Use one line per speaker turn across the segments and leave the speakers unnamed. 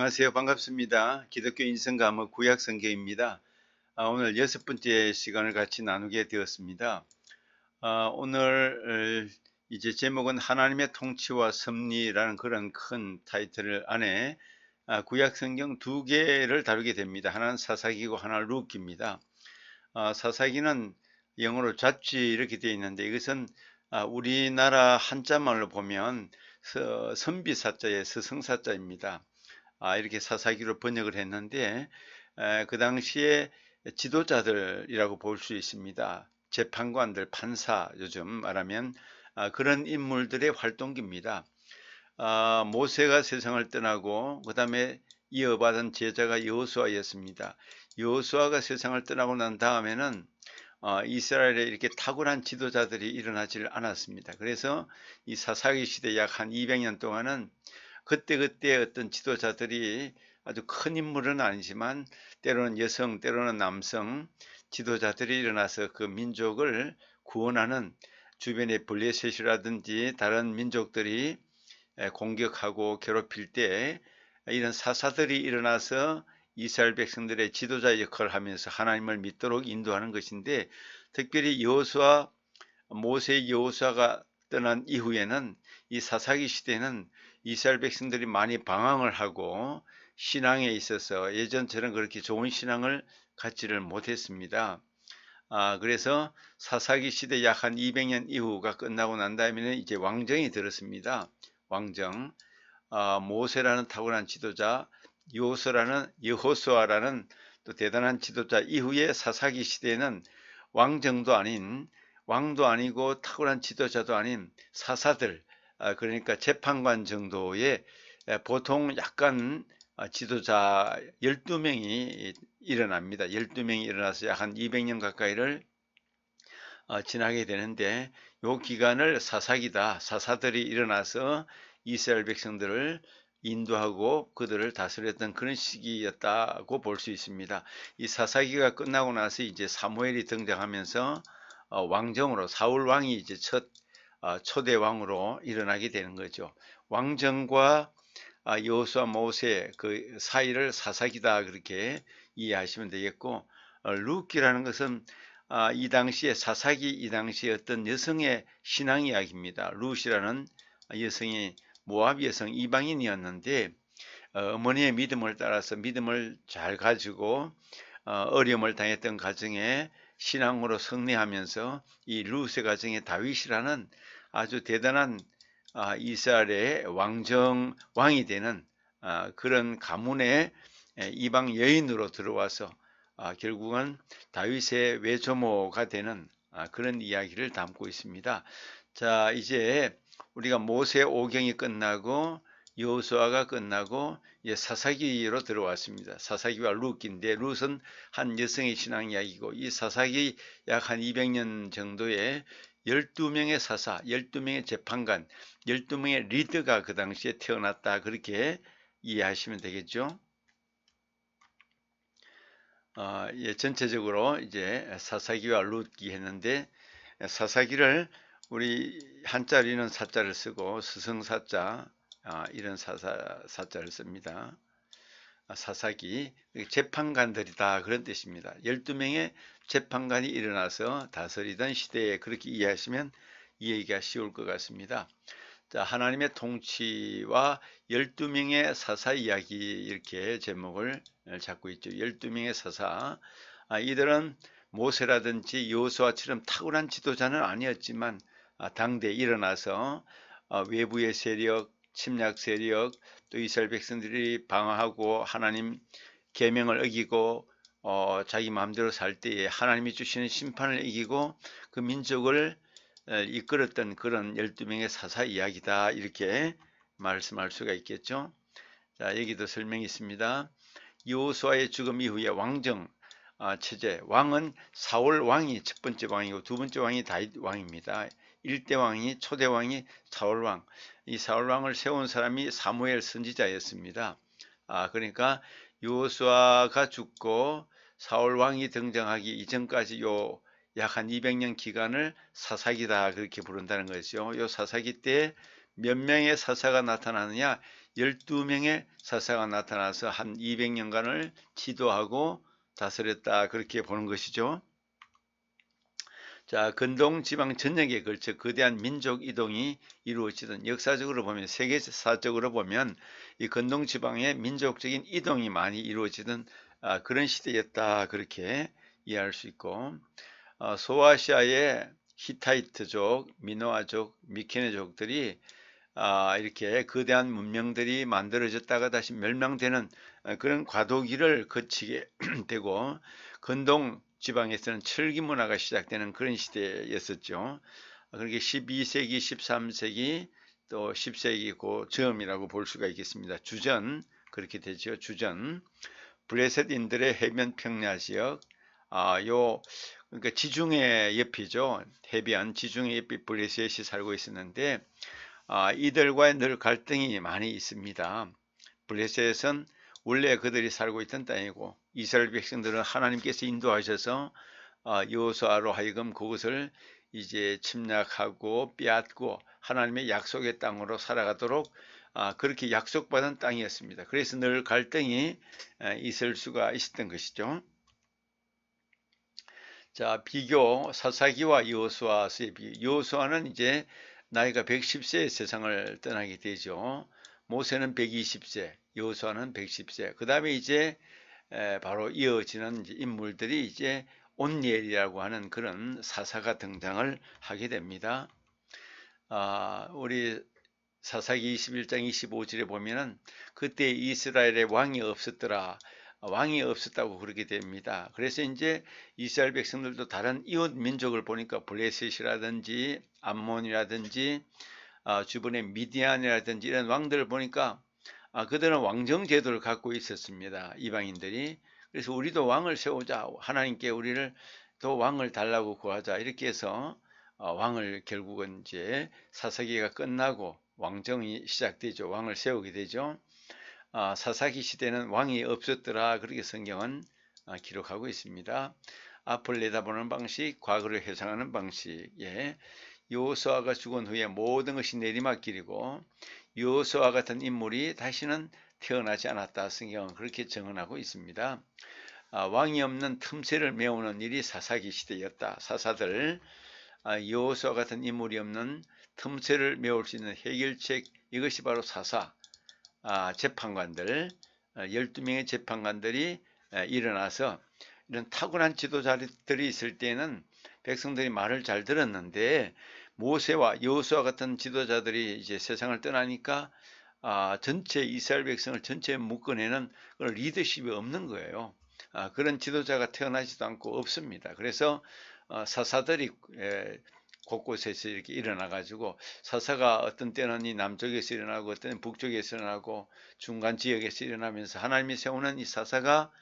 안녕하세요. 반갑습니다. 기독교 인성감의 구약성경입니다. 오늘 6번째 시간을 같이 나누게 되었습니다. 오늘 이제 제목은 하나님의 통치와 섭리라는 그런 큰 타이틀 안에 구약성경 두 개를 다루게 됩니다. 하나는 사사기고 하나는 룻기입니다. 사사기는 영어로 잣쥐 이렇게 되어 있는데 이것은 우리나라 한자말로 보면 선비사자의 스승사자입니다. 이렇게 사사기로 번역을 했는데 그 당시에 지도자들이라고 볼 수 있습니다. 재판관들, 판사, 요즘 말하면 그런 인물들의 활동기입니다. 모세가 세상을 떠나고 그 다음에 이어받은 제자가 여호수아였습니다. 여호수아가 세상을 떠나고 난 다음에는 이스라엘에 이렇게 탁월한 지도자들이 일어나질 않았습니다. 그래서 이 사사기 시대 약 한 200년 동안은 그때 어떤 지도자들이 아주 큰 인물은 아니지만 때로는 여성, 때로는 남성 지도자들이 일어나서 그 민족을 구원하는, 주변에 블레셋이라든지 다른 민족들이 공격하고 괴롭힐 때 이런 사사들이 일어나서 이스라엘 백성들의 지도자 역할을 하면서 하나님을 믿도록 인도하는 것인데, 특별히 모세 여호수아가 떠난 이후에는 이 사사기 시대는 이스라엘 백성들이 많이 방황을 하고 신앙에 있어서 예전처럼 그렇게 좋은 신앙을 갖지를 못했습니다. 그래서 사사기 시대 약 한 200년 이후가 끝나고 난 다음에는 이제 왕정이 들었습니다. 왕정. 모세라는 탁월한 지도자, 여호수아라는 또 대단한 지도자 이후에 사사기 시대에는 왕도 아니고 탁월한 지도자도 아닌 사사들, 그러니까 재판관 정도의 보통 약간 지도자 12명이 일어납니다. 12명이 일어나서 약 한 200년 가까이를 지나게 되는데, 이 기간을 사사기다. 사사들이 일어나서 이스라엘 백성들을 인도하고 그들을 다스렸던 그런 시기였다고 볼 수 있습니다. 이 사사기가 끝나고 나서 이제 사무엘이 등장하면서 왕정으로 사울 왕이 이제 첫 초대 왕으로 일어나게 되는 거죠. 왕정과 여호수아 모세 그 사이를 사사기다 그렇게 이해하시면 되겠고, 룻기라는 것은 이 당시에 이 당시에 어떤 여성의 신앙 이야기입니다. 룻이라는 여성이 모압 여성 이방인이었는데 어머니의 믿음을 따라서 믿음을 잘 가지고 어려움을 당했던 가정에 신앙으로 승리하면서 이 룻의 가정에 다윗이라는 아주 대단한 이스라엘의 왕이 되는 그런 가문의 이방 여인으로 들어와서 결국은 다윗의 외조모가 되는 그런 이야기를 담고 있습니다. 자, 이제 우리가 모세 오경이 끝나고 여호수아가 끝나고 이제 사사기로 들어왔습니다. 사사기와 룻기인데, 룻은 한 여성의 신앙 이야기고, 이 사사기 약 한 200년 정도의 12명의 사사, 12명의 재판관, 12명의 리더가 그 당시에 태어났다 그렇게 이해하시면 되겠죠. 예, 전체적으로 이제 사사기와 룻기 했는데, 사사기를 우리 한자리는 사자를 쓰고 스승사자, 이런 사자를 씁니다. 사사기, 재판관들이다 그런 뜻입니다. 12명의 재판관이 일어나서 다스리던 시대에 그렇게 이해하시면 이해하기가 쉬울 것 같습니다. 자, 하나님의 통치와 12명의 사사 이야기, 이렇게 제목을 잡고 있죠. 12명의 사사. 이들은 모세라든지 여호수아처럼 탁월한 지도자는 아니었지만 당대에 일어나서 외부의 세력, 침략 세력, 또 이스라엘 백성들이 방황하고 하나님 계명을 어기고 자기 마음대로 살 때에 하나님이 주시는 심판을 이기고 그 민족을 이끌었던 그런 12명의 사사 이야기다, 이렇게 말씀할 수가 있겠죠. 자, 여기도 설명이 있습니다. 여호수아의 죽음 이후에 왕정 체제, 왕은 사울 왕이 첫 번째 왕이고 두 번째 왕이 다윗 왕입니다. 1대 왕이, 초대 왕이 사울 왕. 이 사울 왕을 세운 사람이 사무엘 선지자였습니다. 그러니까 여호수아가 죽고 사울 왕이 등장하기 이전까지 요 약 한 200년 기간을 사사기다 그렇게 부른다는 것이죠. 요 사사기 때 몇 명의 사사가 나타나느냐, 12명의 사사가 나타나서 한 200년간을 지도하고 다스렸다, 그렇게 보는 것이죠. 자, 근동 지방 전역에 걸쳐 거대한 민족 이동이 이루어지던, 역사적으로 보면, 세계사적으로 보면 이 근동 지방에 민족적인 이동이 많이 이루어지던 그런 시대였다, 그렇게 이해할 수 있고, 소아시아의 히타이트족, 미노아족, 미케네족들이 이렇게 거대한 문명들이 만들어졌다가 다시 멸망되는 그런 과도기를 거치게 되고, 근동 지방에서는 철기 문화가 시작되는 그런 시대였었죠. 그렇게 12세기, 13세기, 또 10세기 그 즈음이라고 볼 수가 있겠습니다. 주전, 그렇게 되죠. 주전. 블레셋인들의 해변 평야 지역, 그러니까 지중해 옆이죠. 해변, 지중해 옆이 블레셋이 살고 있었는데, 이들과의 늘 갈등이 많이 있습니다. 블레셋은 원래 그들이 살고 있던 땅이고, 이스라엘 백성들은 하나님께서 인도하셔서 여호수아로 하여금 그것을 이제 침략하고 빼앗고 하나님의 약속의 땅으로 살아가도록 그렇게 약속받은 땅이었습니다. 그래서 늘 갈등이 있을 수가 있었던 것이죠. 자, 비교 사사기와 여호수아서의 비교. 여호수아는 이제 나이가 110세에 세상을 떠나게 되죠. 모세는 120세, 여호수아는 110세. 그 다음에 이제 바로 이어지는 인물들이 이제 온니엘이라고 하는 그런 사사가 등장을 하게 됩니다. 우리 사사기 21장 25절에 보면은 그때 이스라엘에 왕이 없었더라. 왕이 없었다고 그렇게 됩니다. 그래서 이제 이스라엘 백성들도 다른 이웃 민족을 보니까 블레셋이라든지 암몬이라든지 주변의 미디안이라든지 이런 왕들을 보니까 그들은 왕정 제도를 갖고 있었습니다. 이방인들이. 그래서 우리도 왕을 세우자, 하나님께 우리를 또 왕을 달라고 구하자, 이렇게 해서 왕을 결국은 이제 사사기가 끝나고 왕정이 시작되죠. 왕을 세우게 되죠. 사사기 시대는 왕이 없었더라, 그렇게 성경은 기록하고 있습니다. 앞을 내다보는 방식, 과거를 회상하는 방식. 여호수아가 죽은 후에 모든 것이 내리막길이고 여호수아 같은 인물이 다시는 태어나지 않았다, 성경은 그렇게 증언하고 있습니다. 왕이 없는 틈새를 메우는 일이 사사기 시대였다. 사사들, 여호수아 같은 인물이 없는 틈새를 메울 수 있는 해결책, 이것이 바로 사사, 재판관들, 12명의 재판관들이 일어나서 이런 타고난 지도자들이 있을 때는 백성들이 말을 잘 들었는데, 모세와 여호수아 같은 지도자들이 이제 세상을 떠나니까 전체 이스라엘 백성을 전체 묶어내는 그런 리더십이 없는 거예요. 그런 지도자가 태어나지도 않고 없습니다. 그래서 사사들이 곳곳에서 이렇게 일어나 가지고, 사사가 어떤 때는 이 남쪽에서 일어나고 어떤 때는 북쪽에서 일어나고 중간 지역에서 일어나면서 하나님이 세우는 이 사사가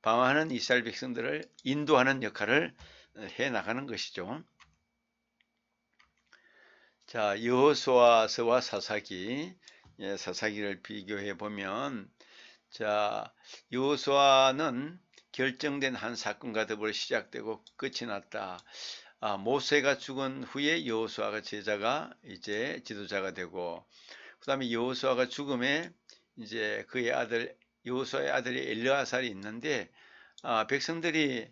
방황하는 이스라엘 백성들을 인도하는 역할을 해 나가는 것이죠. 자, 여호수아서와 사사기, 사사기를 비교해 보면, 자, 여호수아는 결정된 한 사건과 더불어 시작되고 끝이 났다. 모세가 죽은 후에 여호수아가 제자가 이제 지도자가 되고, 그 다음에 여호수아가 죽음에 이제 그의 아들, 여호수아의 아들이 엘르아살이 있는데, 백성들이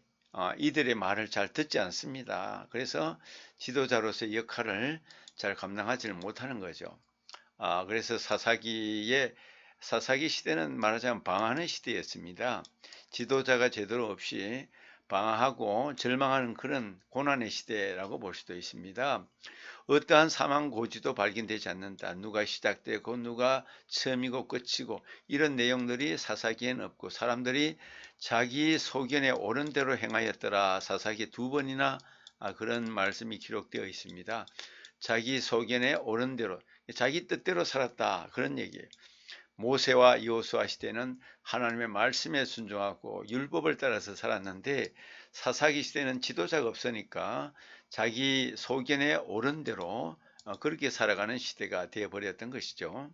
이들의 말을 잘 듣지 않습니다. 그래서 지도자로서의 역할을 잘 감당하지를 못하는 거죠. 그래서 사사기 시대는 말하자면 방황하는 시대였습니다. 지도자가 제대로 없이 방황하고 절망하는 그런 고난의 시대라고 볼 수도 있습니다. 어떠한 사망 고지도 발견되지 않는다. 누가 시작되고 누가 처음이고 끝이고 이런 내용들이 사사기에는 없고, 사람들이 자기 소견에 옳은 대로 행하였더라. 사사기 2번이나 그런 말씀이 기록되어 있습니다. 자기 소견에 옳은 대로, 자기 뜻대로 살았다, 그런 얘기예요. 모세와 여호수아 시대는 하나님의 말씀에 순종하고 율법을 따라서 살았는데, 사사기 시대는 지도자가 없으니까 자기 소견에 옳은 대로 그렇게 살아가는 시대가 되어버렸던 것이죠.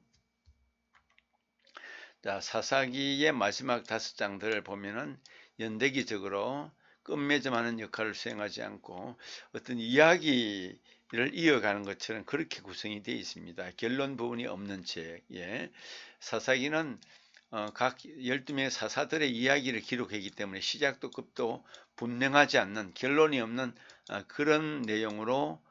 자, 사사기의 마지막 5장들을 보면은 연대기적으로 끝맺음하는 역할을 수행하지 않고 어떤 이야기 를 이어가는 것처럼 그렇게 구성이 되어 있습니다. 결론 부분이 없는 책. 예. 사사기는 각 12명의 사사들의 이야기를 기록했기 때문에 시작도 끝도 분명하지 않는, 결론이 없는 그런 내용으로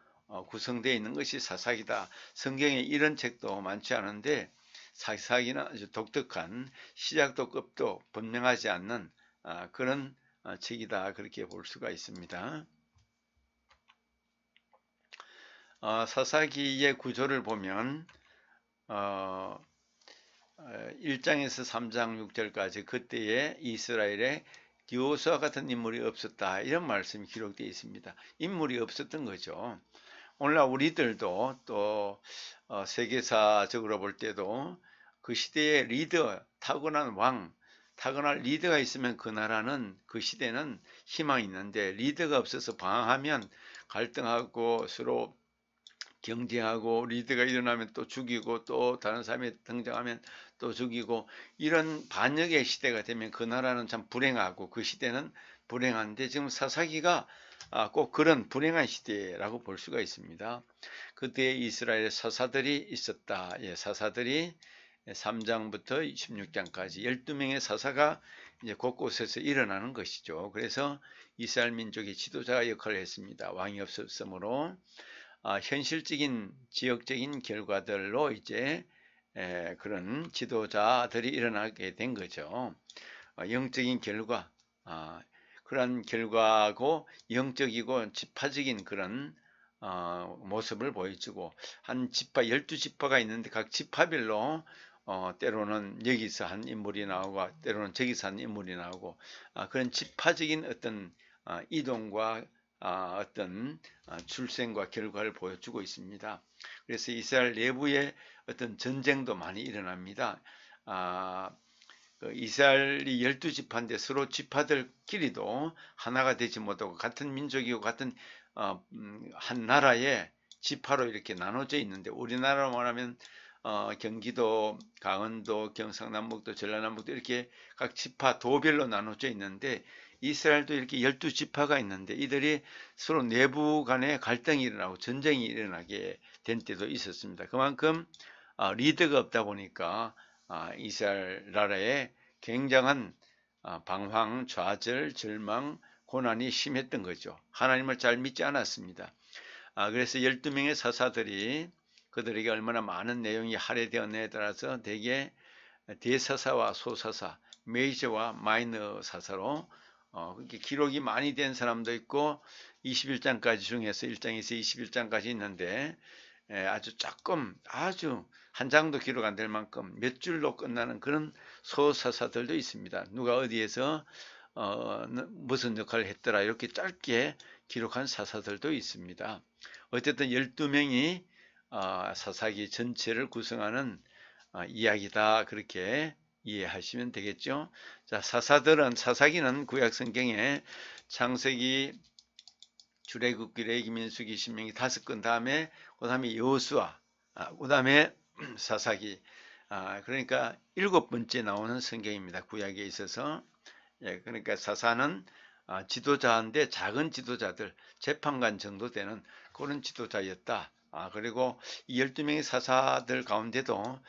구성되어 있는 것이 사사기다. 성경에 이런 책도 많지 않은데 사사기는 아주 독특한, 시작도 끝도 분명하지 않는 그런 책이다, 그렇게 볼 수가 있습니다. 사사기의 구조를 보면 1장에서 3장 6절까지 그때에 이스라엘에 여호수아 같은 인물이 없었다, 이런 말씀이 기록되어 있습니다. 인물이 없었던 거죠. 오늘날 우리들도 또 세계사적으로 볼 때도 그 시대의 리더, 타고난 왕, 타고난 리더가 있으면 그 나라는, 그 시대는 희망이 있는데, 리더가 없어서 방황하면 갈등하고 서로 경쟁하고, 리더가 일어나면 또 죽이고, 또 다른 사람이 등장하면 또 죽이고, 이런 반역의 시대가 되면 그 나라는 참 불행하고 그 시대는 불행한데, 지금 사사기가 꼭 그런 불행한 시대라고 볼 수가 있습니다. 그때 이스라엘 사사들이 있었다. 예, 사사들이 3장부터 16장까지 12명의 사사가 이제 곳곳에서 일어나는 것이죠. 그래서 이스라엘 민족의 지도자 역할을 했습니다. 왕이 없었으므로 현실적인 지역적인 결과들로 이제 그런 지도자들이 일어나게 된 거죠. 영적인 결과, 그런 결과고 영적이고 지파적인 그런 모습을 보여주고, 한 지파 12지파가 있는데 각 지파별로 때로는 여기서 한 인물이 나오고 때로는 저기서 한 인물이 나오고, 그런 지파적인 어떤 이동과 어떤 출생과 결과를 보여주고 있습니다. 그래서 이스라엘 내부에 어떤 전쟁도 많이 일어납니다. 이스라엘이 12지파인데 서로 지파들끼리도 하나가 되지 못하고 같은 민족이고 같은 한 나라의 지파로 이렇게 나눠져 있는데, 우리나라로 말하면 경기도, 강원도, 경상남북도, 전라남북도 이렇게 각 지파 도별로 나눠져 있는데, 이스라엘도 이렇게 12지파가 있는데 이들이 서로 내부 간에 갈등이 일어나고 전쟁이 일어나게 된 때도 있었습니다. 그만큼 리더가 없다 보니까 이스라엘 나라에 굉장한 방황, 좌절, 절망, 고난이 심했던 거죠. 하나님을 잘 믿지 않았습니다. 그래서 12명의 사사들이 그들에게 얼마나 많은 내용이 할애되었냐에 따라서 대개 대사사와 소사사, 메이저와 마이너 사사로 기록이 많이 된 사람도 있고 21장까지 중에서 1장에서 21장까지 있는데 아주 조금, 아주 한 장도 기록 안 될 만큼 몇 줄로 끝나는 그런 소사사들도 있습니다. 누가 어디에서 무슨 역할을 했더라 이렇게 짧게 기록한 사사들도 있습니다. 어쨌든 12명이 사사기 전체를 구성하는 이야기다, 그렇게 이해하시면 되겠죠. 자, 사사기는 구약 성경에 창세기, 출애굽기, 레위기, 민수기, 신명기 5권 다음에 그 다음에 여호수아, 그 다음에 사사기, 그러니까 7번째 나오는 성경입니다. 구약에 있어서. 예, 그러니까 사사는 지도자인데 작은 지도자들, 재판관 정도 되는 그런 지도자였다. 그리고 이 12명의 사사들 가운데도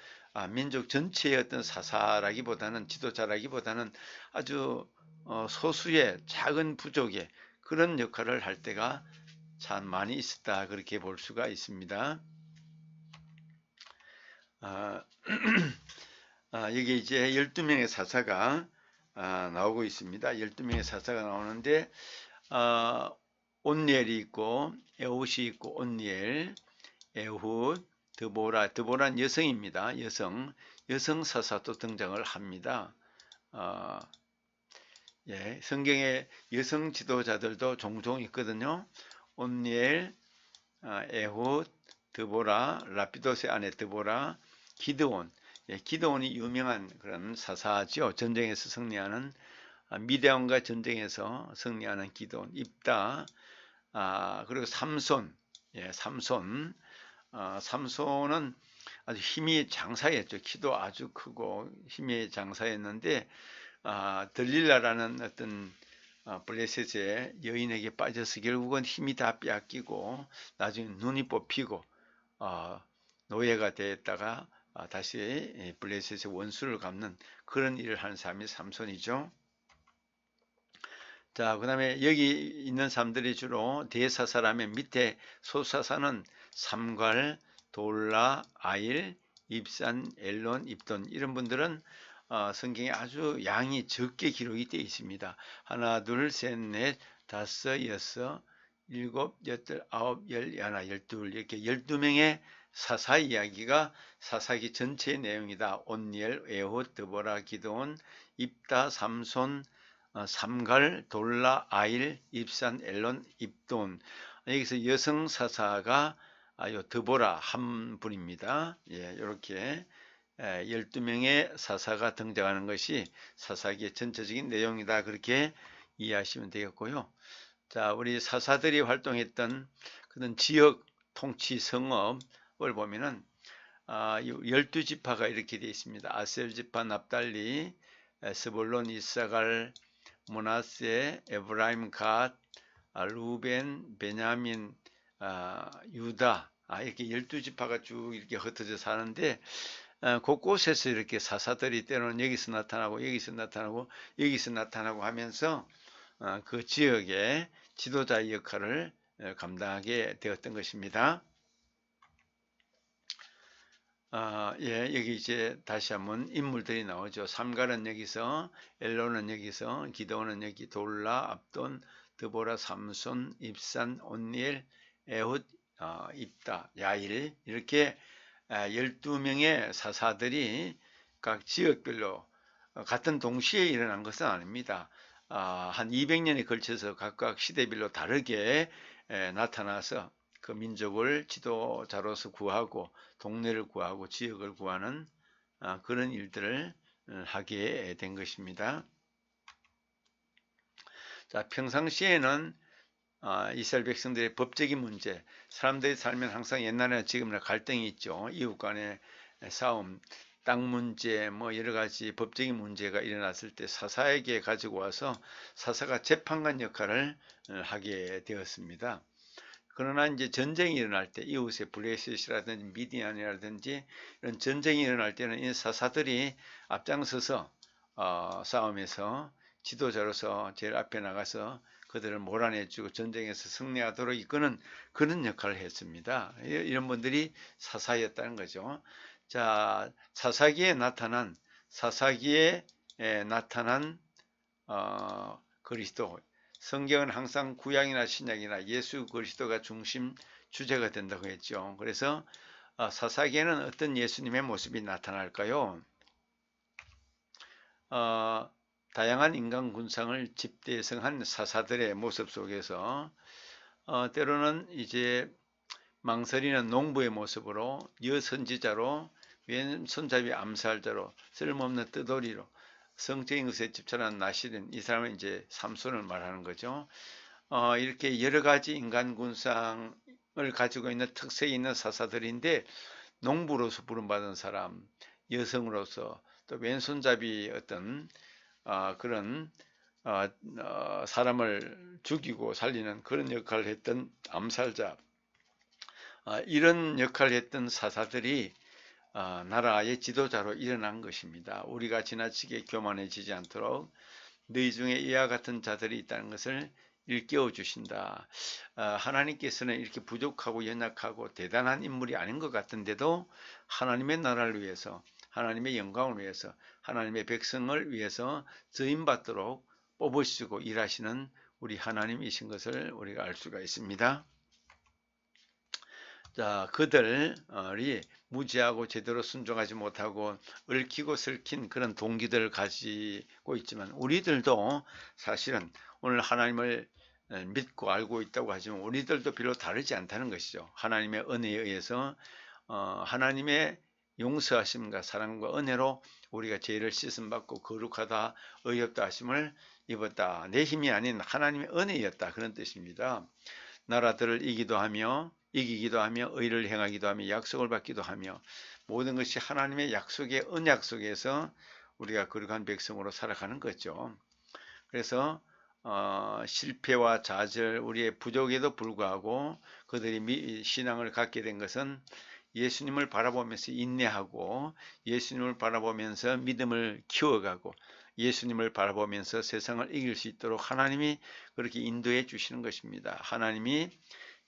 민족 전체의 어떤 사사라기보다는, 지도자라기보다는 아주 소수의 작은 부족의 그런 역할을 할 때가 참 많이 있었다, 그렇게 볼 수가 있습니다. 여기 이제 12명의 사사가 나오고 있습니다. 12명의 사사가 나오는데 온니엘이 있고 에훗이 있고, 온니엘, 에훗, 드보라는 여성입니다. 여성 사사도 등장을 합니다. 예, 성경에 여성 지도자들도 종종 있거든요. 온니엘, 에훗, 드보라, 라피도스의 아내 드보라, 기드온. 예, 기드온이 유명한 그런 사사죠. 전쟁에서 승리하는, 미디안과 전쟁에서 승리하는 기드온. 입다, 그리고 삼손. 예, 삼손은 아주 힘이 장사였죠. 키도 아주 크고 힘이 장사였는데 들릴라라는 어떤 블레셋의 여인에게 빠져서 결국은 힘이 다 빼앗기고 나중에 눈이 뽑히고 노예가 되었다가 다시 블레셋의 원수를 갚는 그런 일을 하는 사람이 삼손이죠. 자, 그 다음에 여기 있는 사람들이 주로 대사사라면 밑에 소사사는 삼갈, 돌라, 아일, 입산, 엘론, 입돈 이런 분들은 성경에 아주 양이 적게 기록이 되어 있습니다. 하나, 둘, 셋, 넷, 다섯, 여섯, 일곱, 여덟, 아홉, 열, 하나, 열둘 이렇게 12명의 사사 이야기가 사사기 전체의 내용이다. 온니엘, 에훗, 드보라, 기드온, 입다, 삼손, 삼갈, 돌라, 아일, 입산, 엘론, 입돈. 여기서 여성 사사가 드보라 한 분입니다. 예, 이렇게 12명의 사사가 등장하는 것이 사사기의 전체적인 내용이다. 그렇게 이해하시면 되겠고요. 자, 우리 사사들이 활동했던 그런 지역 통치 성읍을 보면은 12지파가 이렇게 되어 있습니다. 아셀 지파, 납달리, 스볼론, 이사갈, 므낫세, 에브라임, 갓, 루벤, 베냐민, 유다 이렇게 12지파가 쭉 이렇게 흩어져 사는데 곳곳에서 이렇게 사사들이 때로는 여기서 나타나고 여기서 나타나고 여기서 나타나고 하면서 그 지역의 지도자 역할을 감당하게 되었던 것입니다. 예, 여기 이제 다시 한번 인물들이 나오죠. 삼갈은 여기서, 엘론은 여기서, 기드온은 여기, 돌라, 압돈, 드보라, 삼손, 입산, 온니엘, 에훗, 입다, 야일 이렇게 12명의 사사들이 각 지역별로 같은 동시에 일어난 것은 아닙니다. 한 200년에 걸쳐서 각각 시대별로 다르게 나타나서 그 민족을 지도자로서 구하고 동네를 구하고 지역을 구하는 그런 일들을 하게 된 것입니다. 자, 평상시에는 이스라엘 백성들의 법적인 문제, 사람들이 살면 항상 옛날에나 지금이나 갈등이 있죠. 이웃 간의 싸움, 땅 문제, 뭐 여러 가지 법적인 문제가 일어났을 때 사사에게 가지고 와서 사사가 재판관 역할을 하게 되었습니다. 그러나 이제 전쟁이 일어날 때 이웃의 블레셋이라든지 미디안이라든지 이런 전쟁이 일어날 때는 이 사사들이 앞장서서 싸움에서 지도자로서 제일 앞에 나가서 그들을 몰아내주고 전쟁에서 승리하도록 이끄는 그런 역할을 했습니다. 이런 분들이 사사였다는 거죠. 자, 사사기에 나타난 그리스도, 성경은 항상 구약이나 신약이나 예수 그리스도가 중심 주제가 된다고 했죠. 그래서 사사기에는 어떤 예수님의 모습이 나타날까요? 다양한 인간 군상을 집대성한 사사들의 모습 속에서 때로는 이제 망설이는 농부의 모습으로, 여선지자로, 왼손잡이 암살자로, 쓸모없는 뜨돌이로, 성적인 것에 집착하는 나시린, 이 사람은 이제 삼손을 말하는 거죠. 이렇게 여러 가지 인간 군상을 가지고 있는 특색이 있는 사사들인데, 농부로서 부름받은 사람, 여성으로서, 또 왼손잡이 어떤 그런 사람을 죽이고 살리는 그런 역할을 했던 암살자, 이런 역할을 했던 사사들이 나라의 지도자로 일어난 것입니다. 우리가 지나치게 교만해지지 않도록 너희 중에 이와 같은 자들이 있다는 것을 일깨워 주신다. 하나님께서는 이렇게 부족하고 연약하고 대단한 인물이 아닌 것 같은데도 하나님의 나라를 위해서, 하나님의 영광을 위해서, 하나님의 백성을 위해서 쓰임받도록 뽑으시고 일하시는 우리 하나님이신 것을 우리가 알 수가 있습니다. 자, 그들이 무지하고 제대로 순종하지 못하고 얽히고 설킨 그런 동기들을 가지고 있지만, 우리들도 사실은 오늘 하나님을 믿고 알고 있다고 하지만 우리들도 별로 다르지 않다는 것이죠. 하나님의 은혜에 의해서 하나님의 용서하심과 사랑과 은혜로 우리가 죄를 씻음받고 거룩하다, 의롭다 하심을 입었다. 내 힘이 아닌 하나님의 은혜였다, 그런 뜻입니다. 나라들을 이기기도 하며 의를 행하기도 하며 약속을 받기도 하며, 모든 것이 하나님의 약속의 언약 속에서 우리가 거룩한 백성으로 살아가는 거죠. 그래서 실패와 좌절, 우리의 부족에도 불구하고 그들이 신앙을 갖게 된 것은 예수님을 바라보면서 인내하고 예수님을 바라보면서 믿음을 키워가고 예수님을 바라보면서 세상을 이길 수 있도록 하나님이 그렇게 인도해 주시는 것입니다. 하나님이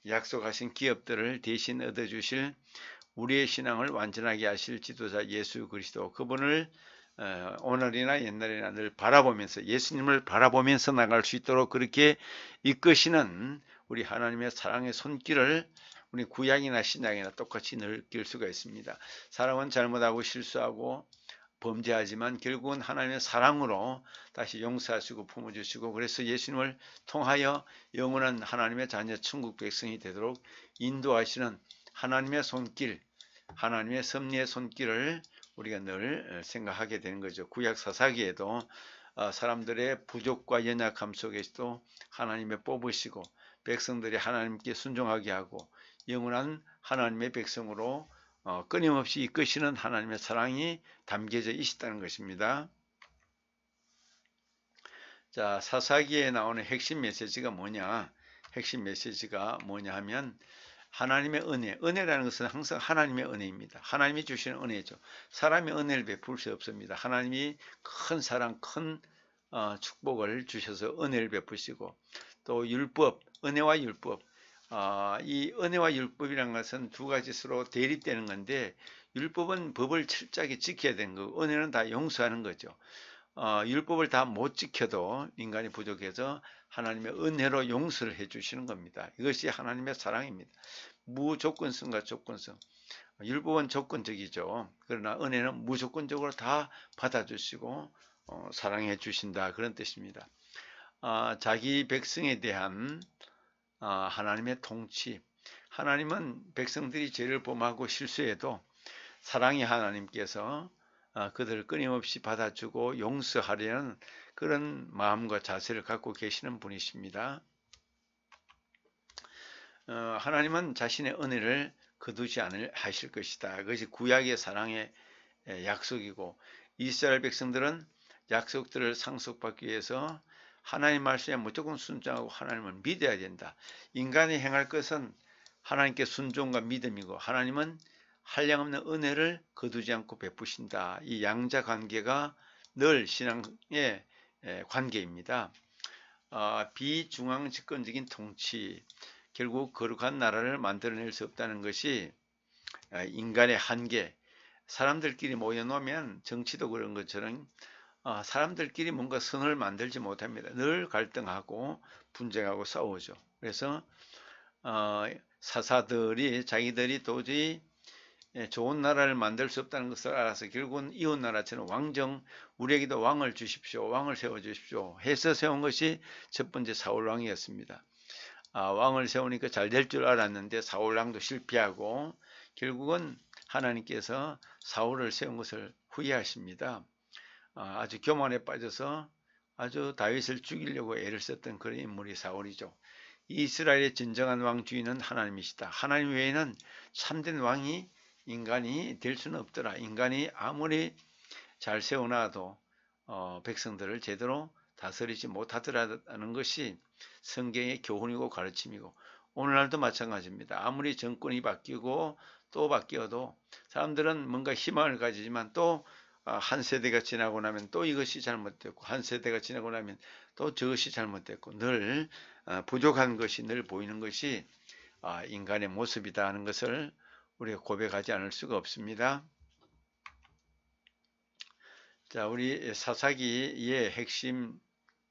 약속하신 기업들을 대신 얻어주실 우리의 신앙을 완전하게 하실 지도자 예수 그리스도, 그분을 오늘이나 옛날이나 늘 바라보면서 예수님을 바라보면서 나갈 수 있도록 그렇게 이끄시는 우리 하나님의 사랑의 손길을 우리 구약이나 신약이나 똑같이 느낄 수가 있습니다. 사람은 잘못하고 실수하고 범죄하지만 결국은 하나님의 사랑으로 다시 용서하시고 품어주시고, 그래서 예수님을 통하여 영원한 하나님의 자녀 천국 백성이 되도록 인도하시는 하나님의 손길, 하나님의 섭리의 손길을 우리가 늘 생각하게 되는 거죠. 구약 사사기에도 사람들의 부족과 연약함 속에서도 하나님의 뽑으시고 백성들이 하나님께 순종하게 하고 영원한 하나님의 백성으로 끊임없이 이끄시는 하나님의 사랑이 담겨져 있다는 것입니다. 자, 사사기에 나오는 핵심 메시지가 뭐냐? 핵심 메시지가 뭐냐 하면 하나님의 은혜, 은혜라는 것은 항상 하나님의 은혜입니다. 하나님이 주시는 은혜죠. 사람이 은혜를 베풀 수 없습니다. 하나님이 큰 사랑, 큰 축복을 주셔서 은혜를 베푸시고, 또 율법, 은혜와 율법, 이 은혜와 율법이라는 것은 두 가지 서로 대립되는 건데, 율법은 법을 철저하게 지켜야 되는 거고 은혜는 다 용서하는 거죠. 율법을 다 못 지켜도 인간이 부족해서 하나님의 은혜로 용서를 해 주시는 겁니다. 이것이 하나님의 사랑입니다. 무조건성과 조건성. 율법은 조건적이죠. 그러나 은혜는 무조건적으로 다 받아주시고 사랑해 주신다, 그런 뜻입니다. 자기 백성에 대한 하나님의 통치. 하나님은 백성들이 죄를 범하고 실수해도 사랑의 하나님께서 그들을 끊임없이 받아주고 용서하려는 그런 마음과 자세를 갖고 계시는 분이십니다. 하나님은 자신의 은혜를 거두지 않을 하실 것이다. 그것이 구약의 사랑의 약속이고, 이스라엘 백성들은 약속들을 상속받기 위해서 하나님 말씀에 무조건 순종하고 하나님을 믿어야 된다. 인간이 행할 것은 하나님께 순종과 믿음이고 하나님은 한량없는 은혜를 거두지 않고 베푸신다. 이 양자 관계가 늘 신앙의 관계입니다. 비중앙 집권적인 통치, 결국 거룩한 나라를 만들어낼 수 없다는 것이 인간의 한계. 사람들끼리 모여놓으면 정치도 그런 것처럼 사람들끼리 뭔가 선을 만들지 못합니다. 늘 갈등하고 분쟁하고 싸우죠. 그래서 사사들이 자기들이 도저히 좋은 나라를 만들 수 없다는 것을 알아서 결국은 이웃 나라처럼 왕정, 우리에게도 왕을 주십시오, 왕을 세워주십시오 해서 세운 것이 첫 번째 사울왕이었습니다. 왕을 세우니까 잘 될 줄 알았는데 사울왕도 실패하고 결국은 하나님께서 사울을 세운 것을 후회하십니다. 아주 교만에 빠져서 아주 다윗을 죽이려고 애를 썼던 그런 인물이 사울이죠. 이스라엘의 진정한 왕주인은 하나님이시다. 하나님 외에는 참된 왕이 인간이 될 수는 없더라. 인간이 아무리 잘 세워놔도 백성들을 제대로 다스리지 못하더라는 것이 성경의 교훈이고 가르침이고, 오늘날도 마찬가지입니다. 아무리 정권이 바뀌고 또 바뀌어도 사람들은 뭔가 희망을 가지지만 또 한 세대가 지나고 나면 또 이것이 잘못됐고 한 세대가 지나고 나면 또 저것이 잘못됐고 늘 부족한 것이 늘 보이는 것이 인간의 모습이다 하는 것을 우리가 고백하지 않을 수가 없습니다. 자, 우리 사사기의 핵심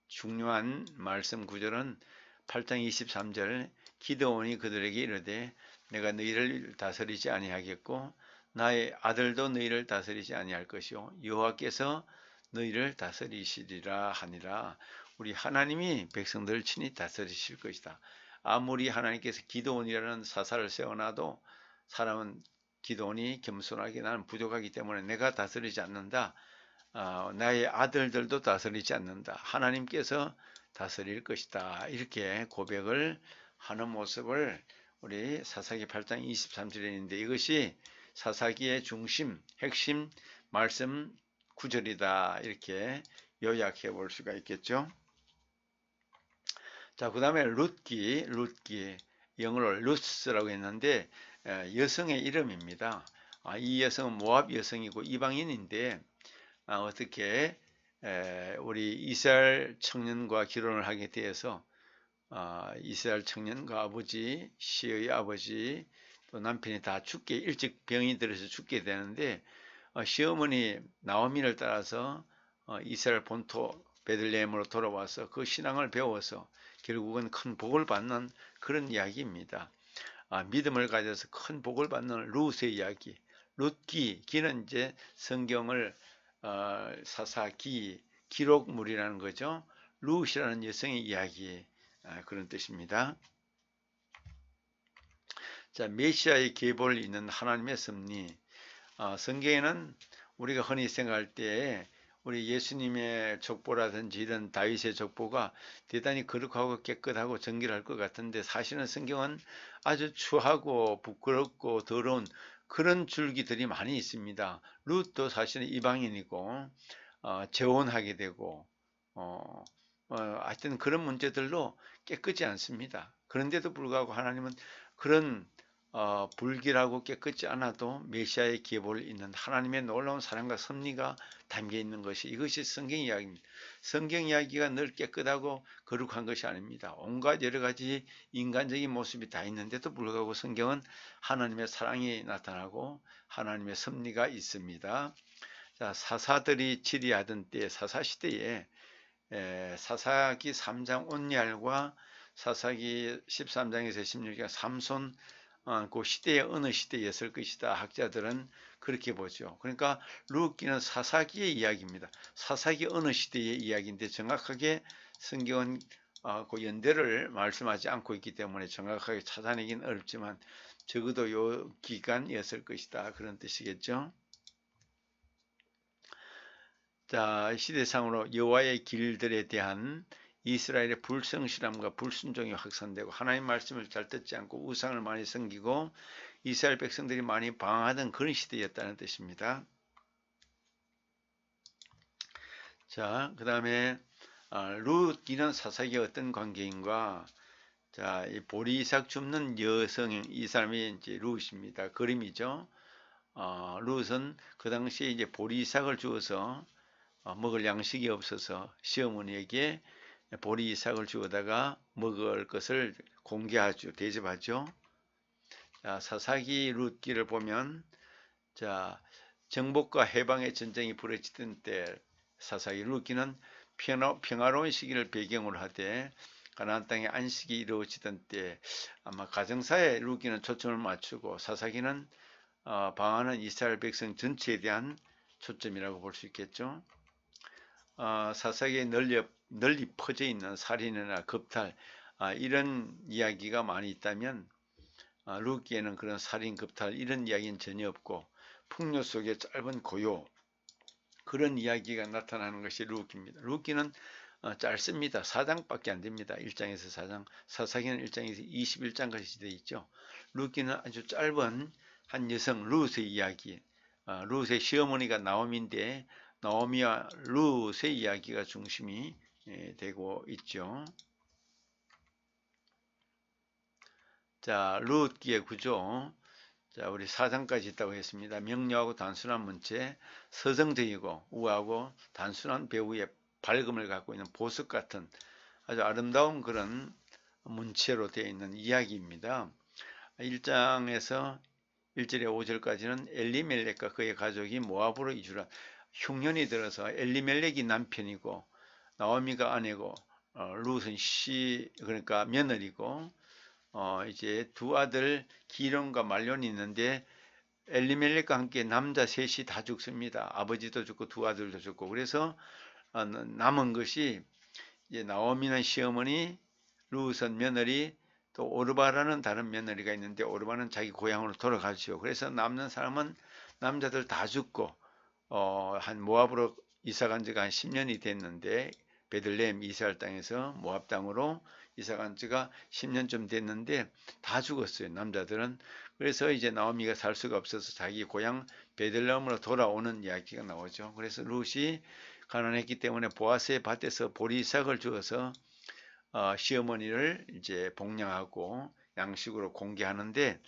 중요한 말씀 구절은 8장 23절, 기드온이 그들에게 이르되 내가 너희를 다스리지 아니하겠고 나의 아들도 너희를 다스리지 아니할 것이요 여호와께서 너희를 다스리시리라 하니라. 우리 하나님이 백성들을 친히 다스리실 것이다. 아무리 하나님께서 기드온이라는 사사를 세워놔도 사람은 기드온이 겸손하게 나는 부족하기 때문에 내가 다스리지 않는다. 나의 아들들도 다스리지 않는다. 하나님께서 다스릴 것이다. 이렇게 고백을 하는 모습을 우리 사사기 8장 23절에 있는데, 이것이 사사기의 중심, 핵심 말씀 구절이다. 이렇게 요약해 볼 수가 있겠죠. 자, 그 다음에 룻기, 영어로 루스라고 했는데 여성의 이름입니다. 이 여성은 모압 여성이고 이방인인데 어떻게 우리 이스라엘 청년과 결혼을 하게 되어서 이스라엘 청년과 아버지, 시의 아버지, 또 남편이 다 일찍 병이 들어서 죽게 되는데 시어머니 나오미를 따라서 이스라엘 본토 베들레헴으로 돌아와서 그 신앙을 배워서 결국은 큰 복을 받는 그런 이야기입니다. 믿음을 가져서 큰 복을 받는 룻의 이야기. 룻기, 기는 이제 성경을 사사기, 기록물이라는 거죠. 룻이라는 여성의 이야기, 그런 뜻입니다. 자, 메시아의 계보를 잇는 하나님의 섭리. 성경에는 우리가 흔히 생각할 때 우리 예수님의 족보라든지 이런 다윗의 족보가 대단히 거룩하고 깨끗하고 정결할 것 같은데 사실은 성경은 아주 추하고 부끄럽고 더러운 그런 줄기들이 많이 있습니다. 룻도 사실은 이방인이고 재혼하게 되고 하여튼 그런 문제들로 깨끗지 않습니다. 그런데도 불구하고 하나님은 그런 불길하고 깨끗지 않아도 메시아의 계보를 잇는 하나님의 놀라운 사랑과 섭리가 담겨 있는 것이 이것이 성경 이야기입니다. 성경 이야기가 늘 깨끗하고 거룩한 것이 아닙니다. 온갖 여러 가지 인간적인 모습이 다 있는데도 불구하고 성경은 하나님의 사랑이 나타나고 하나님의 섭리가 있습니다. 자, 사사들이 치리하던 때 사사시대에 사사기 3장 온니알과 사사기 13장에서 16장 삼손 그 시대에 어느 시대였을 것이다. 학자들은 그렇게 보죠. 그러니까 룻기는 사사기의 이야기입니다. 사사기 어느 시대의 이야기인데 정확하게 성경은 그 연대를 말씀하지 않고 있기 때문에 정확하게 찾아내긴 어렵지만 적어도 요 기간이었을 것이다. 그런 뜻이겠죠. 자, 시대상으로 여호와의 길들에 대한 이스라엘의 불성실함과 불순종이 확산되고 하나님 말씀을 잘 듣지 않고 우상을 많이 섬기고 이스라엘 백성들이 많이 방황하던 그런 시대였다는 뜻입니다. 자, 그 다음에 룻기는 사사기의 어떤 관계인가? 자, 이 보리 이삭 줍는 여성, 이 사람이 이제 룻입니다. 그림이죠. 룻은 그 당시에 이제 보리 이삭을 주어서 먹을 양식이 없어서 시어머니에게 보리 이삭을 주어다가 먹을 것을 공개하죠. 대접하죠. 자, 사사기 룻기를 보면 자, 정복과 해방의 전쟁이 벌어지던 때 사사기 룻기는 평화로운 시기를 배경으로 하되 가나안 땅의 안식이 이루어지던 때 아마 가정사에 룻기는 초점을 맞추고 사사기는 방황하는 이스라엘 백성 전체에 대한 초점이라고 볼 수 있겠죠. 사사기에 널리 퍼져 있는 살인이나 겁탈 이런 이야기가 많이 있다면 룻기에는 그런 살인, 겁탈 이런 이야기는 전혀 없고 풍요 속의 짧은 고요 그런 이야기가 나타나는 것이 룻기입니다. 룻기는 짧습니다. 4장밖에 안 됩니다. 1장에서 4장, 사사기는 1장에서 21장까지 되어 있죠. 룻기는 아주 짧은 한 여성 룻의 이야기, 룻의 시어머니가 나오미인데 나오미와 룻의 이야기가 중심이 되고 있죠. 자, 룻기의 구조. 자, 우리 4장까지 있다고 했습니다. 명료하고 단순한 문체, 서정적이고 우아하고 단순한 배우의 밝음을 갖고 있는 보석 같은 아주 아름다운 그런 문체로 되어 있는 이야기입니다. 1장에서 1절에 5절까지는 엘리멜렉과 그의 가족이 모압으로 이주한 흉년이 들어서 엘리멜렉이 남편이고 나오미가 아내고 룻은 그러니까 며느리고 이제 두 아들 기론과 말론이 있는데 엘리멜렉과 함께 남자 셋이 다 죽습니다. 아버지도 죽고 두 아들도 죽고 그래서 남은 것이 이제 나오미는 시어머니, 룻은 며느리, 또 오르바라는 다른 며느리가 있는데 오르바는 자기 고향으로 돌아가죠. 그래서 남는 사람은 남자들 다 죽고 한 모압으로 이사간 지가 한 10년이 됐는데 베들레헴 이스라엘 땅에서 모압 땅으로 이사간 지가 10년쯤 됐는데 다 죽었어요. 남자들은. 그래서 이제 나오미가 살 수가 없어서 자기 고향 베들레헴으로 돌아오는 이야기가 나오죠. 그래서 룻이 가난했기 때문에 보아스의 밭에서 보리 이삭을 주어서 시어머니를 이제 복양하고 양식으로 공개하는데,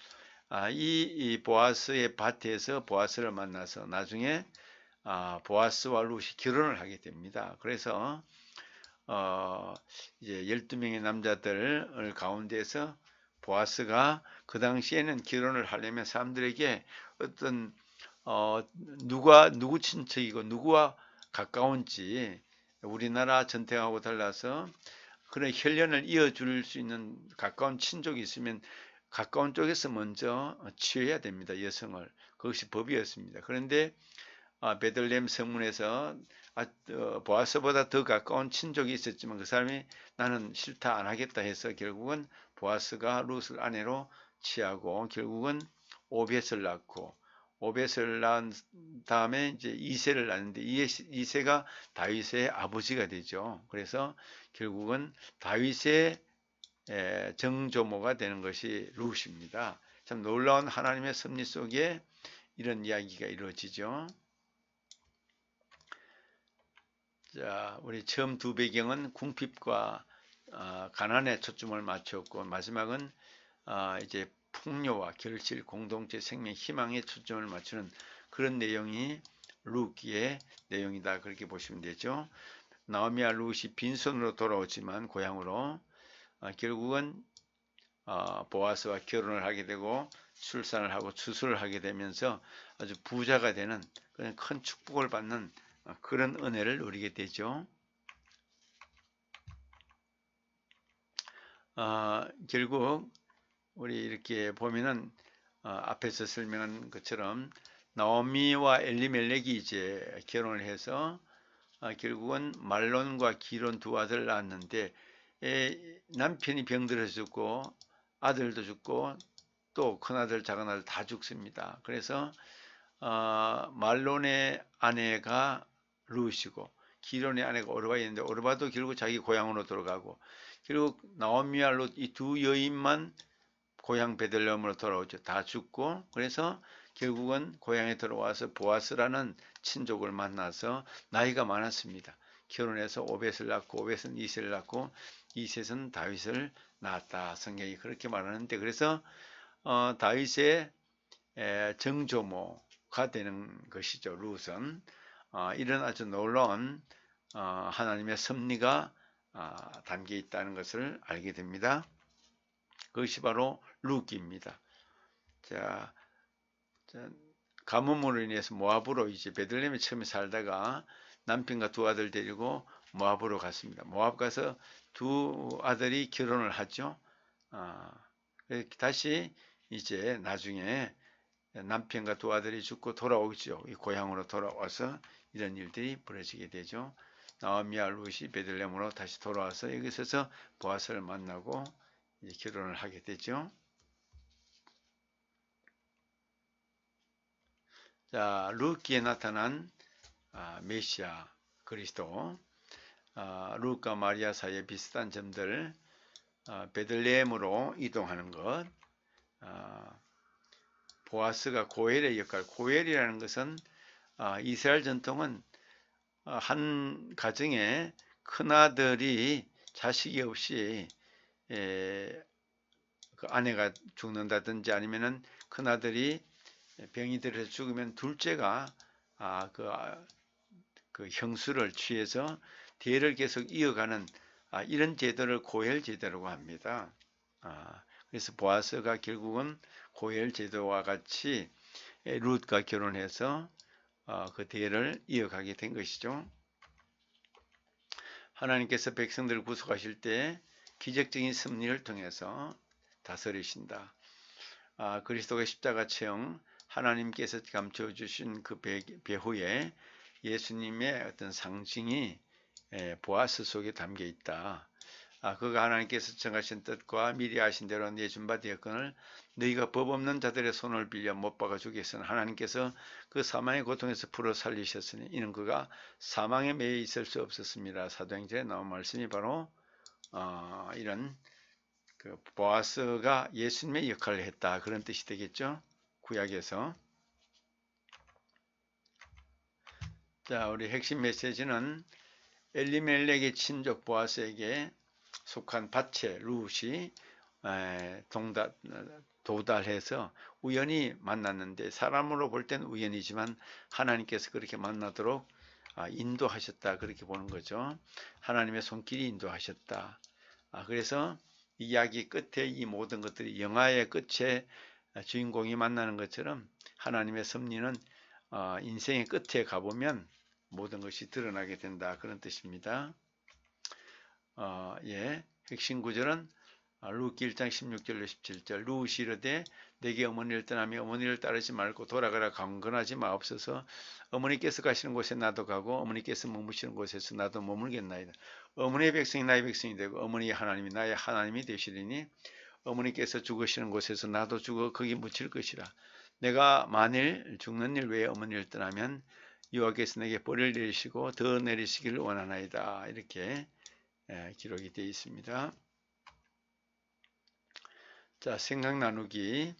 이 보아스의 밭에서 보아스를 만나서 나중에 보아스와 룻이 결혼을 하게 됩니다. 그래서 이제 12명의 남자들 가운데서 보아스가 그 당시에는 결혼을 하려면 사람들에게 어떤 누구 친척이고 누구와 가까운지, 우리나라 전통하고 달라서 그런 혈연을 이어줄 수 있는 가까운 친족이 있으면 가까운 쪽에서 먼저 취해야 됩니다. 여성을. 그것이 법이었습니다. 그런데 베들레헴 성문에서 보아스보다 더 가까운 친족이 있었지만 그 사람이 나는 싫다, 안 하겠다 해서 결국은 보아스가 룻을 아내로 취하고 결국은 오벳을 낳고, 오벳을 낳은 다음에 이제 이세를 낳는데 이세가 다윗의 아버지가 되죠. 그래서 결국은 다윗의 정조모가 되는 것이 룻입니다. 참 놀라운 하나님의 섭리 속에 이런 이야기가 이루어지죠. 자, 우리 처음 두 배경은 궁핍과 가난에 초점을 맞췄고, 마지막은 이제 풍요와 결실, 공동체, 생명, 희망에 초점을 맞추는 그런 내용이 룻기의 내용이다. 그렇게 보시면 되죠. 나오미와 룻이 빈손으로 돌아오지만 고향으로 결국은 보아스와 결혼을 하게 되고 출산을 하고 추수를 하게 되면서 아주 부자가 되는 그런 큰 축복을 받는 그런 은혜를 누리게 되죠. 결국 우리 이렇게 보면은 앞에서 설명한 것처럼 나오미와 엘리멜렉이 이제 결혼을 해서 결국은 말론과 기론 두 아들을 낳았는데 남편이 병들어서 죽고 아들도 죽고 또 큰아들 작은아들 다 죽습니다. 그래서 말론의 아내가 룻이고 기론의 아내가 오르바였는데 오르바도 결국 자기 고향으로 돌아가고 결국 나오미와 룻 이 두 여인만 고향 베들레헴으로 돌아오죠. 다 죽고 그래서 결국은 고향에 들어와서 보아스라는 친족을 만나서 나이가 많았습니다. 결혼해서 오벳을 낳고 오벳은 이세를 낳고 이셋은 다윗을 낳았다. 성경이 그렇게 말하는데 그래서 다윗의 정조모가 되는 것이죠. 룻은 이런 아주 놀라운 하나님의 섭리가 담겨 있다는 것을 알게 됩니다. 그것이 바로 룻기입니다. 자, 가뭄으로 인해서 모압으로 이제 베들레헴에 처음에 살다가 남편과 두 아들 데리고 모압으로 갔습니다. 모압 가서 두 아들이 결혼을 하죠. 다시 이제 나중에 남편과 두 아들이 죽고 돌아오죠. 이 고향으로 돌아와서 이런 일들이 벌어지게 되죠. 나오미와 룻이 베들레헴으로 다시 돌아와서 여기서 보아스를 만나고 이제 결혼을 하게 되죠. 자, 룻기에 나타난 메시아 그리스도, 룻과 마리아 사이에 비슷한 점들, 베들레헴으로 이동하는 것, 보아스가 고엘의 역할, 고엘이라는 것은 이스라엘 전통은 한 가정에 큰아들이 자식이 없이 그 아내가 죽는다든지 아니면은 큰아들이 병이 들어서 죽으면 둘째가 그 형수를 취해서 대를 계속 이어가는 이런 제도를 고엘 제도라고 합니다. 그래서 보아스가 결국은 고엘 제도와 같이 룻과 결혼해서 그 대를 이어가게 된 것이죠. 하나님께서 백성들을 구속하실 때 기적적인 섭리를 통해서 다스리신다. 그리스도가 십자가 체형 하나님께서 감춰 주신 그 배후에 예수님의 어떤 상징이 보아스 속에 담겨 있다. 그가 하나님께서 정하신 뜻과 미리 아신 대로 내준 바 되었거늘 너희가 법 없는 자들의 손을 빌려 못 박아 죽였으나 하나님께서 그 사망의 고통에서 풀어 살리셨으니 이는 그가 사망에 매여 있을 수 없었습니다. 사도행전에 나온 말씀이 바로 이런 그 보아스가 예수님의 역할을 했다 그런 뜻이 되겠죠. 구약에서. 자, 우리 핵심 메시지는 엘리멜렉의 친족 보아스에게 속한 밭에 룻이 도달해서 우연히 만났는데, 사람으로 볼 땐 우연이지만 하나님께서 그렇게 만나도록 인도하셨다, 그렇게 보는 거죠. 하나님의 손길이 인도하셨다. 그래서 이야기 끝에 이 모든 것들이 영화의 끝에 주인공이 만나는 것처럼 하나님의 섭리는 인생의 끝에 가보면 모든 것이 드러나게 된다, 그런 뜻입니다. 핵심 구절은 루키 1장 16절로 17절. 룻이 이르되 내게 어머니를 떠나며 어머니를 따르지 말고 돌아가라 강건하지 마옵소서. 어머니께서 가시는 곳에 나도 가고 어머니께서 머무시는 곳에서 나도 머물겠나이다. 어머니의 백성이 나의 백성이 되고 어머니의 하나님이 나의 하나님이 되시리니 어머니께서 죽으시는 곳에서 나도 죽어 거기 묻힐 것이라. 내가 만일 죽는 일 외에 어머니를 떠나면 여호와께서 내게 벌을 내리시고 더 내리시기를 원하나이다. 이렇게 기록이 되어 있습니다. 자, 생각 나누기.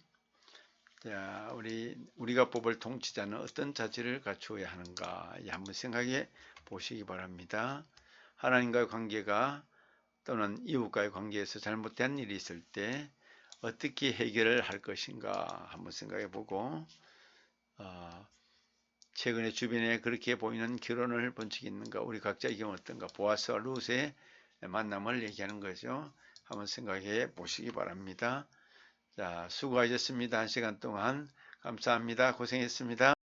자, 우리가 뽑을 통치자는 어떤 자질을 갖추어야 하는가, 한번 생각해 보시기 바랍니다. 하나님과의 관계가 또는 이웃과의 관계에서 잘못된 일이 있을 때 어떻게 해결을 할 것인가 한번 생각해 보고, 최근에 주변에 그렇게 보이는 결혼을 본 적이 있는가, 우리 각자의 경우 어떤가, 보아스와 룻의 만남을 얘기하는 거죠. 한번 생각해 보시기 바랍니다. 자, 수고하셨습니다. 1시간 동안 감사합니다. 고생했습니다.